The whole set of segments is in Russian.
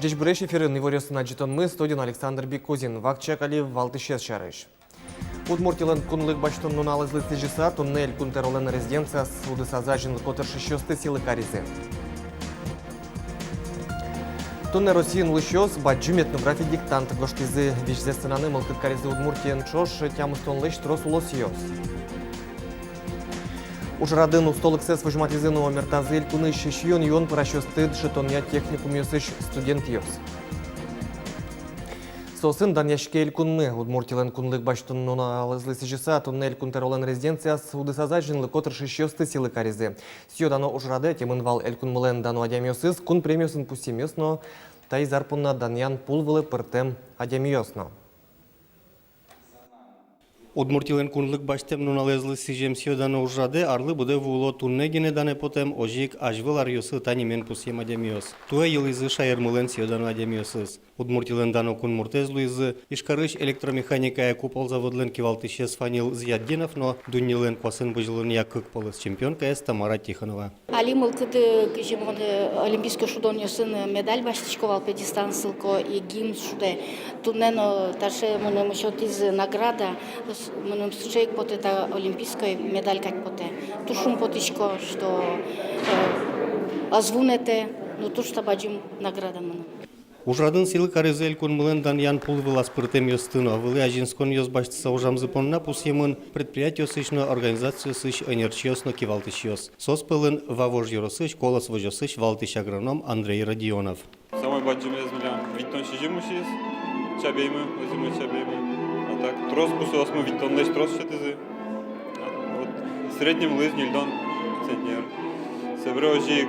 Здесь брешь эфирын Ивориосын аджитон мы, студен Александр Бекузин, вакчакали валтышес шарыш. Удмуртилен кунлык баштон нуналызлы тежиса, туннель кунтеролен резиденция с удысазажин котыршищёсты силы каризе. Тунне Россиин лыщёс, баджим этнография диктант гоштизы вижзестынаны мылкыт каризе Удмуртиен чош тямыстон лыщ трос улосиёс. Ужрадын устолык сес выжматизыны омертазыль куны шишьон йон паращёсты дшетония техникум ёсыш студент ёс. Сосын даняшкель кунны Удмуртилен кунлык баштон нуналызлы сижиса туннель кунтеролен резиденция с удысазажинлы котыршищёсты силы каризе. Сё дано ужраде темынвал эль кунмылен дано адямиосыз кун премиосын пусимёсно, тай зарпунна данян пулвылы пыртем адямиосно. Удмуртилен кунлык баштем нуналезлы сижем сьёдано ужраде арлы буде вуло туннегине дане потем ожик ажвыл арьосы танимен пусем адямиос. Туэ йылызы шайырмылен сьёдано адямиосыз. Удмуртилен дано кунмуртезлу изы ишкарыш электромеханикая купол заводлен кивалтышес фанил Зияддинов, но дуннилен квасын быжылын якык полыс чемпионка эс Тамара Тихонова. Али мылкыды кыжымон олимпийский шудон ёсын медаль баштичковал педистанцылко и гимн шуде. Туннено таше мыным счет из награда мыным случаек поте та олимпийской медаль как поте. Тушум потичко, что озвунете, но туш табаджим награда мыным. Ужрадын силы каризель кунмылен данян пулвыла спыртем ёстыно, вылы ажинскон ёс баштыса ужамзыпонна пусемын предприятие сычно организацию сыч энерчиосно кивалтыш ёс. Соспылын вавож ёросыч колос вожосыч валтыш агроном Андрей Родионов. Самой баджим езмилям виттон шижимушиз, чабеймы, возимы чабеймы. А так трос пусос мы виттон леш трос шетизы. Вот средним лыз нильдон центнер. Себрожик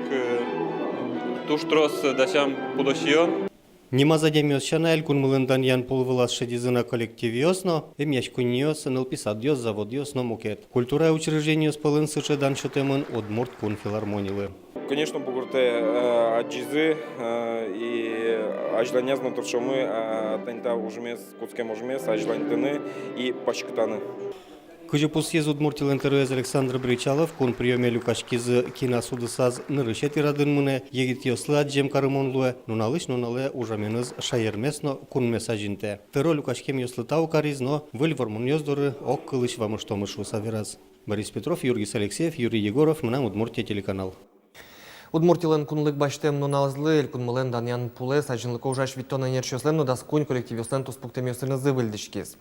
туш трос дашам пудошион. Нема задемиос шанаэль кунмылен данян пулвылас шедизына коллективиосно, эмяшкуньёс, нылписадьёс, заводьёс, но мукет. Культура учреждения спылын сычы даншотемын Удмурт кун филармонилы. Конечно, бугурте аджизы и ажланяз на то, что мы тента ужмес, куцкем ужмес, ажлантыны и пачкатаны. Кыжыпус ез Удмуртилен терез Александр Бричалов кун приеме люкашкизы кинасудысаз нырышет ирадын мыне егит ёслы аджем карымонлуэ, нуналыш нунале ужаменыз шайермесно кун месажинте. Теро люкашкем ёслы тау кариз, но выль вормун ёздоры ок кылыш вамыштомышу савераз. Борис Петров, Юрий Алексеев, Юрий Егоров, мына Удмуртия телеканал. Удмуртилен кунлык баштем нуналызлы эль кунмылен данян пулес ажинлыко ужаш виттон энерчиослен, но даскунь коллективиослен туспуктем ёсыны зывыльдышкиз.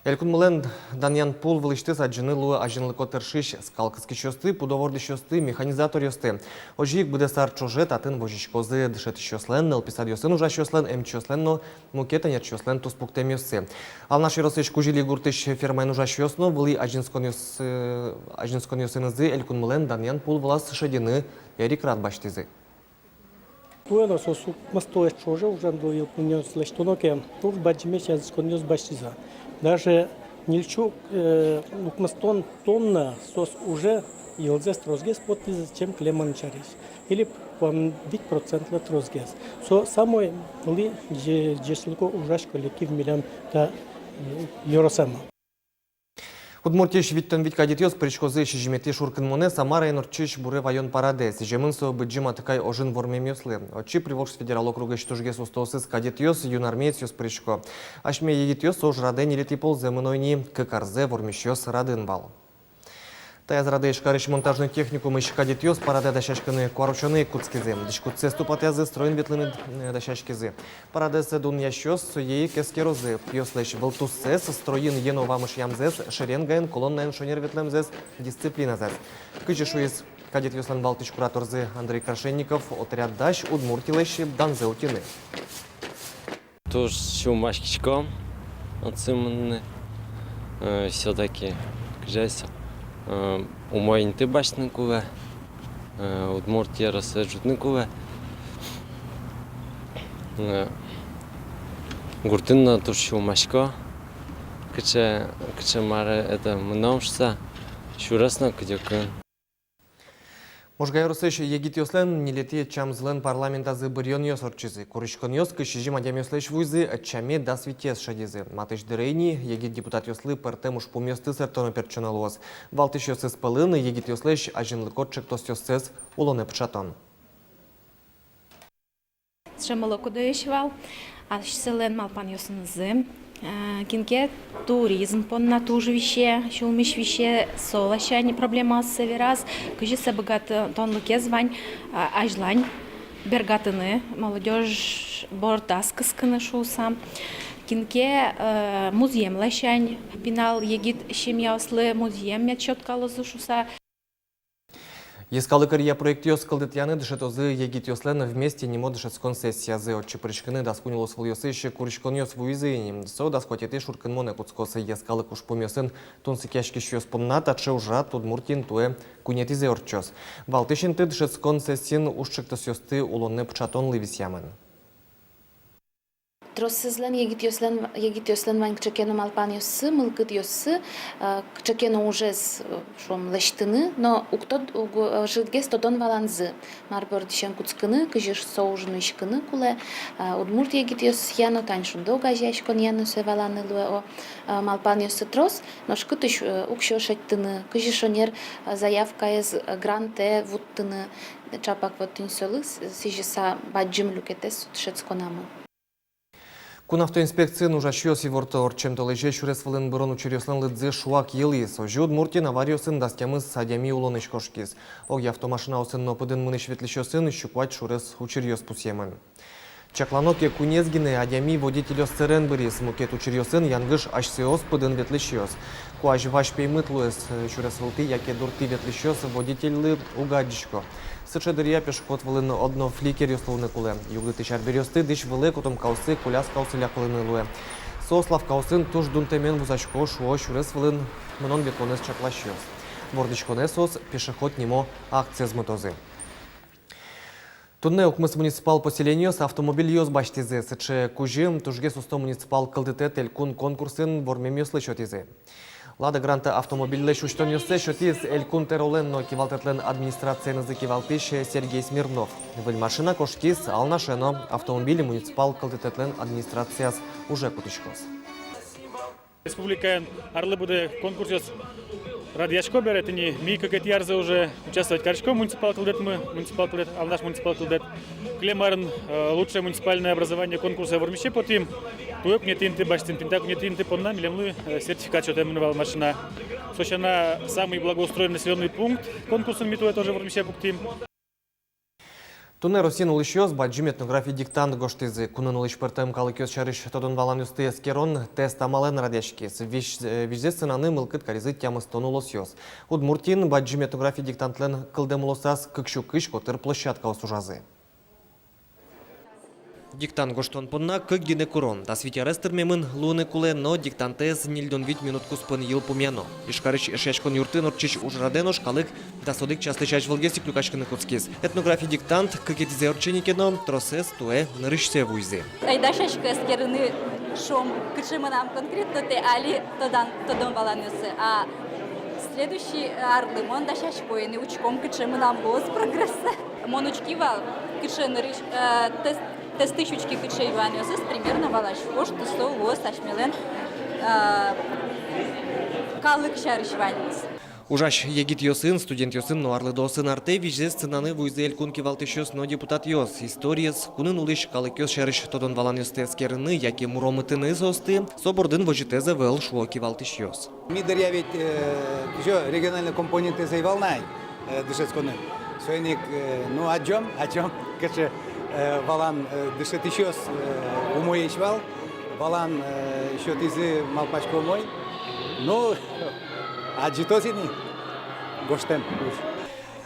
Элькунмылен данян пул вылышты саджыны луы ажынлы котыршыш скалкыски шосты, пудоворды шосты, механизатор ёсты. Ожик буде сар чожет, атын вожичкозы дышет шослен, нелписад ёсын ужа шослен, эмчослен, но мукета нет шослен туспуктем ёсы. Ал наши росыш кужили гуртыш фермайн ужа шосно, вылы ажинскон ёсынызы элькунмылен данян пул влас шедины эрик рад баштизы. Bueno, сосу мастоя чоже уже доил пунёс лештоноке, тур баджимеш язконёс баштиза. Даже нильчук мастон тонна сос уже елзес трозгес потиз чем клеман чарис. Или пом 10% трозгес. Со самой ли jeslko ужаш коллектив милям та yorosama. Удмуртиш виттен витка детёс причкозы шижимети шуркын моне Самара энорчиш буре вайон парадес. Жемын со быджима такай ожин вормемёслы. Очи приволжс федерал округа штужгес устосыз кадетёс юнармеец причко. Ашме егетёс ожраде нелети пол земынойни кыкарзе вормещёс радын бал. Таяз раде ишкарыш монтажный техникум иш кадетёс параде дашашканы куаручаны куцкизе. Дишкутсе ступатязы строен ветлыны дашашкизе. Парадесе дун ящёс ей кескерозы. Пьёслэш волтуссес строен ено вамыш ямзес шеренгаен колоннаен шонер ветлемзес дисциплиназес. Кычешуез кадетёслан балтыш кураторзы Андрей Крашенников отряд даш Удмуртилэш данзе утины. Туж шумашкичко, отсымны все-таки кжеся. Умоинты башныкуве, Удмуртия рассаджутныкуве. Гуртынна туж шумашко, кче маре это мномшса, шурасно кдёкын. Можгайросыш егитёслен нилети чамзлен парламента зыбырьон ёсорчизы. Курышкон ёс кышижим адямёслэш вуйзы чаме дасвитес шадизы. Матыш дырейни егит депутат ёслы партем уж помёсты сертоно перчоналоз. Валтыш ёсыз пылын егит ёслэш ажинлы котчек тос ёсыз улоне пчатон. шамало кудоешвал, а селен малпан йосынызы. Кинке туризм понна тоже вище, шулмиш вище солашань проблемасы вераз, кыжиса богат тонлыке звань, ажлань, бергатыны, молодежь бортас кыскыны шулса. Кинке музеем лашань, пинал егит шемьяуслы музеем метчеткалызы шуса. Ескалы кырья проект ёскалдыт яны дышетозы егит ёслен вместе не модышет концессия зы от чепричканы даскунилос выльёсыще куричкон ёс вуизыни. Со даскотеты шуркын моне куцкосы ескалы кушпомёсын тунсы кяшки щёс помната чеужа Удмуртин туе кунетизе орчос. Валтышин ты дышет концессин ушчыктос ёсты улонны пчатон лывис ямын. Trossızlan yegit yoslan van kçekeno malpan yoсы, mılkıt yoсы, kçekeno ужез шом лештыны, но уктод жидгес тодон валанзы. Марбор дишен куцкыны, кыжыш соужны ишкыны куле, Удмурт егит йос яно таньшундо газяшкон яно се валаны луе о малпан yoсы трос, но шкытыш укшо шеттыны, кыжышонер заявка из гранте вуттыны, чапак вот инсолы, сижеса баджим люкетес шецконамы. Кун автоинспекция нужа щёс и ворто орчем толеже шурес вален брону черёслен лыдзе шуак елис. Ожи Удмуртин авариосын дастямыз садями улоныш кошкиз. Оги автомашина осын нопыдын мыныш ветлещёсын щуквать шурес учерёс пусемын. Чакланоке кунезгины адями водитель сцерен бырис мукет учерёсын янгыш ашсеос пыдын ветлещёс. Куаж ваш пеймытлуэс шурес вылты, яке дурты ветлещёс водитель угадичко. Сычедырия пешкот вылын одно фликер ёсловны куле. Югыты шарберёсты дыш вылы котом каусы куляс каусыля кылыны луэ. Сослав каусын туш дунтемен вузачко шуо шурес вылын мнон бетонес чаклащёс. Вордичконе сос пешеход немо акция змытозы. Тунне укмыс муниципал поселениёс автомобиль ёс баштизе. Сыче кужим тужге сусто муниципал кылдыте телкун конкурсын вормемёслы шотизе. Лада гранта автомобильле шуштон ёссе шотиз элькун тероленно кивалтетлен администрацияны закивалтыше Сергей Смирнов. Выль машина кошкиз алнашено автомобили муниципал кылдытетлен администрацияс уже кутышкос. Республикаен арлы буде конкурс радиашко беретini ми как ярзе уже участвовать каршко муниципал кылдет мы муниципал кылдет алнаш муниципал кылдет клемарын лучшее муниципальное образование конкурса вормище потим туек не тинты баштин тинтак не тинты понна милемлы сертификат что темновал машина сочана самый благоустроенный населенный пункт конкурсом митуя тоже вормище пуктим. Тунне Росин улышёс баджим этнографии диктант гоштизы. Кунын улыш пертем калыкёс шарыш тодон валан юсты эскерон тест амален радяшкис. Вижде сынаны мылкыт каризы тямыз тонулосёс. Удмуртин баджим этнографии диктантлен кылдемулосас кыкшу кыш котыр площадка осужазы. Диктант гоштон понна кык гине курон. Да свитярестер мемын луны куле, но диктантез нильдон вид минут куспын ел пумяно. Ишкарыч эшячкон юртын орчич ужраденош калык да содык частычач волгесик люкачканы куцкиз. Этнография диктант кыкетизе орченикено тросес туэ нырышсе вуйзе. Айдашашка эскерыны шом кычымы нам конкретно те али тодон баланысы. А следующий арлымон дашашкоины учком кычымы нам лоз прогресса. Монучки вал кычыны тестышечки кычей ванёсыз примерно валаш кош тусо лоз ашмелен калык шарыш ванёс. Ужаш егит ёсын, студент ёсын, но арлы досын арте вижзе сценаны вуйзе элькун кивалтышёс, но депутат ёс. Историес, кунын улыш калыкёс шарыш тодон валан ёсты эскерыны, яки муромытыны зосты, собордын вожитезе вел шуо кивалтыш ёс. Мидер я ведь региональные компоненты заевалнай дышецконы. Сойник, ну о чем, каже валан дышетышёс умой ишвал, валан еще тизы малпачко мой, ну аджитозини гоштем уж.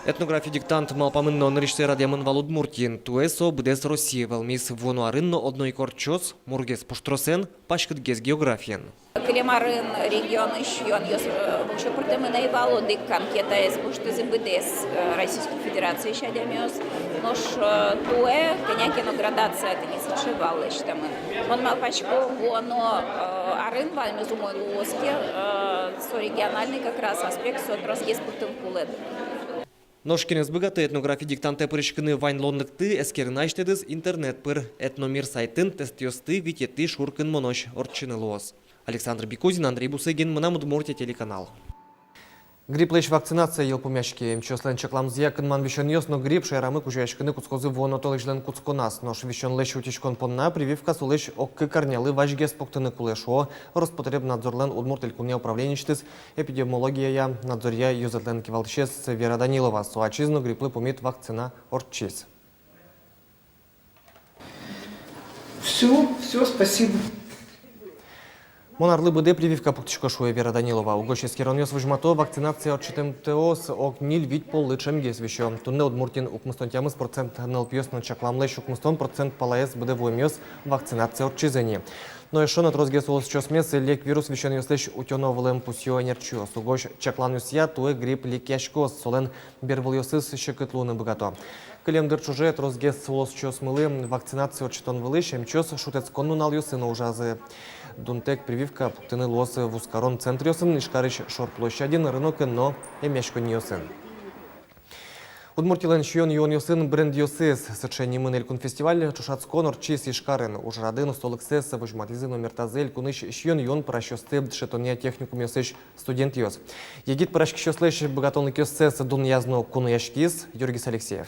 Этнография диктант малпамынно нырышсе радиамын вал Удмуртин, туэсо бдес Россия велмис вонуарынно одной корчос, мургес пуштросен, пашкытгез географиян. Клемарын регион ищён ёс букшы пуртымы наивало дыккан кетаес буштызы бдес Российской Федерации щадямёс. Нош туэ конякино градация это не сочевало штамы. Он малпачко воно арын вальмезу мой луоске со региональный как раз аспект сотросгес пуртым кулет. Ношкинес богатый этнография диктанты прышкыны вайн лондыкты эскерін аштедіз интернет пыр этномир сайтын тестёсты витеты шуркын монош орчыны лоос. Александр Бикузин, Андрей Бусыгин, Мынам Удмуртия телеканал. Грип лечь вакцинация ел помяшки. Мчослен чекламзия кынман вещен ёс, но грип шайрамы кужуяшкыны куцкозы воно толыжлен куцконас. Нош вещен лечь утечкон понна, прививка сулечь оккы корнялы важгес поктыны кулешо, Роспотреб надзорлен удмуртель куне управленчетыз, эпидемиология надзорья юзатлен кивалчес Вера Данилова. Суачизну гриплы помит вакцина орчиз. Все, спасибо. Монарлы буде прививка пуктичко шуе Вера Данилова. Угощеский ронёс выжмато вакцинация от ЧТМТОС ок нил вить поллычем гес вещо. Тунне удмуртин укмустонтямыз процент НЛПС на чакламлэш укмустон процент палаес буде воймёс вакцинация от чизени. Но еще на трозге солос чосмес лек вирус вещен ёслэш утёновлэм пусёнерчо. Сугощ чакланюс я туэ грипп ликяшкос солен бервылёсыз щекытлуны богато. Кылемдыр чуже трозге солос чосмылы вакцинация от читон вылыш мчос шутецконну налюсыны ужазы. Дунтек прививка пуктыны лосы в ускорон центриосын, ишкарыш шорт-площадин рынок, но эмешко ниосын. Удмуртилен шион йон йосын бренд йосыз. Сычени мынелькун фестиваль чушацкон орчис ишкарен. Уж радыну столык сес выжматизы номер тазель куныш шион йон парашёсты шетония техникум йосыш студент йос. Егит парашкищослэш богатонлык йосес дун язно кунаяшкиз Юргис Алексеев.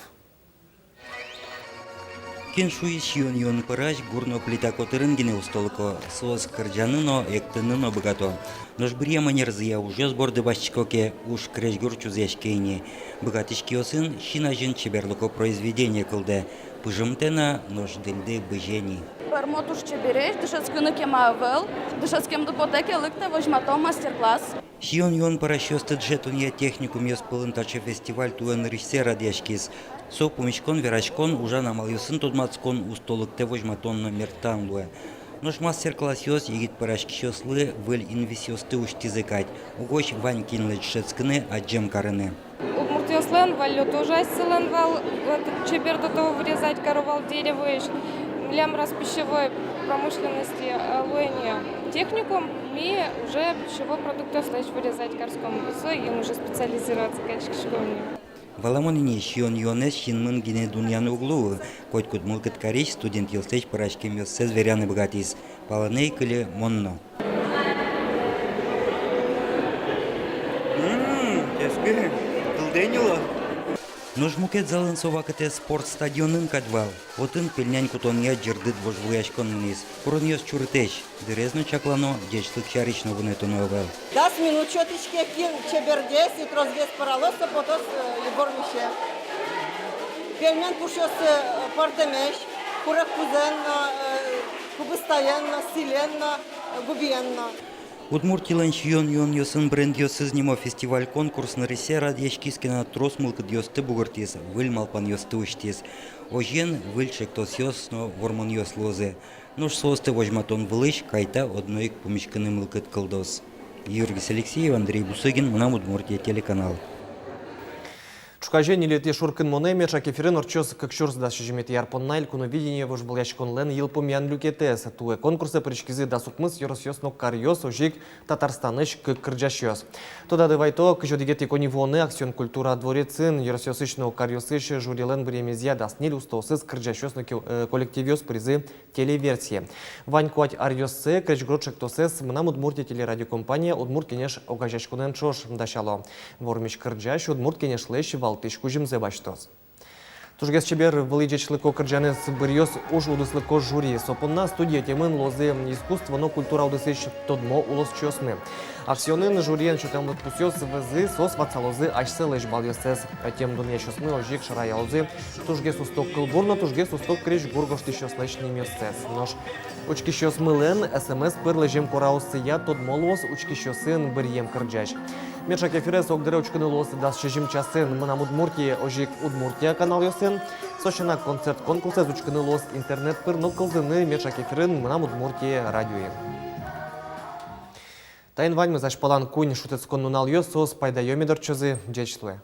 Кен шуиш йон параш гурно плита котырын гене устолко сос кырджаныно эктыныно богато. Нож брия манерзия уже сборды башчикоке уж крэшгур чузяшкейни. Богатышки осын шинажин чеберлыко произведение кылды. Пыжымтена нож дельды быжени. Пармотуш чебереш, дышацкыны кемавел, дышацкем допотеке лыкта возьмато мастер-класс. Шион йон парашёсты джетуния техникум ёс пылынтачы фестиваль туэн ришсе радяшкис. Со помечкон верачкон уже намалюсын тодмацкон устолыкте возьматон номер танлуэ. Нож мастер-класс ёс егит парашки ёслы вэль инвесиосты уштизыкать. Угощ ванькин лечшецкыны аджем карыны. Удмуртиослен валю тоже селен вал чебер до того вырезать коровал дерево лям раз пищевой промышленности луэния техникум и уже пищевой продукт слэш вырезать карском и уже специализироваться качки школьни. Валамонине шион йонес шинмын гене дуньяны углу, коть кут мулкет карич студент елстеч парашкем ёссе зверяны богатис. Паланей кыле монно. Теспе, тылденило. Нож мукет залын совакате спорт стадионын кадвал. Отын пельнянь кутония джердыт вожвуяшкон вниз. Курон ёс чуртеч. Дерезно чаклано, дечлык чарично вынетоно овел. 10 минут чотичке кин чебердес и трозгес паралоса потос ебормище. Пельмен пушос партемеш, курак кузенно, кубыстаенно, силенно, губиенно. Удмуртилен шион йон йосын бренд йосыз нимо фестиваль конкурс на ресе радьяшкискена трос мылкыд йосты бугыртис, выль малпан йосты уштис. Ожен выль шектос йос, но вормон йос лозе. Нож состы возьматон вылыш, кайта одноик помешканы мылкыд кылдос. Юргис Алексеев, Андрей Бусыгин, Мнам Удмуртия, телеканал. Чукажен илете шуркын монеме, чакеферен орчос кыкшурс да шижимет ярпоннайль, куно видение вож был яшкон лен елпомян люкетес. Туе конкурсы причкизы да сукмыс йорос но карьос ожик Татарстаныш кырджашёс. Тода дывайто кыжодигети конивоны акцион культура дворецын йоросёсычно карьосыш журилен бремезия да сниль устосыз кырджашёс коллективёс призы телеверсии. Ванькуать арьоссе кречгрочек тосес Мнам Удмуртия телерадиокомпания Удмурт кенеш огажашкунен чош дашало. Вормиш кырджаш Удмурт кенеш лещи тышку жимзе баштос. Тужгес чебер вылычечлыко кырджанес бырьёс уж удыслыко жюри. Сопунна студия темын лозы искусство, но культура удысыч тодмо улос чосмы. Акционын жюриен чутемлык пусёс вызы сос вацалозы ашсы лэш балёсес. Тем дуния чосмы ожик шараялозы. Тужгес усток кылбурно, тужгес усток креш гургош тышёс лэш немёсес. Нож учки чосмы лен СМС пырлы жем кораусы я тодмо лос учки чосын бырьем кырджаш. Мечак ефирес огдере учкыны лосы дас шежим часын Мнам Удмуртия ожик Удмуртия канал йосын. Сочина концерт конкурса учкыны лос интернет пыр но кылдыны мечак ефирын Мнам Удмуртия радиои. Тайын ваньмы зашпалан кунь шутецкон нунал йос сос пайда йомидор чозы джечлы.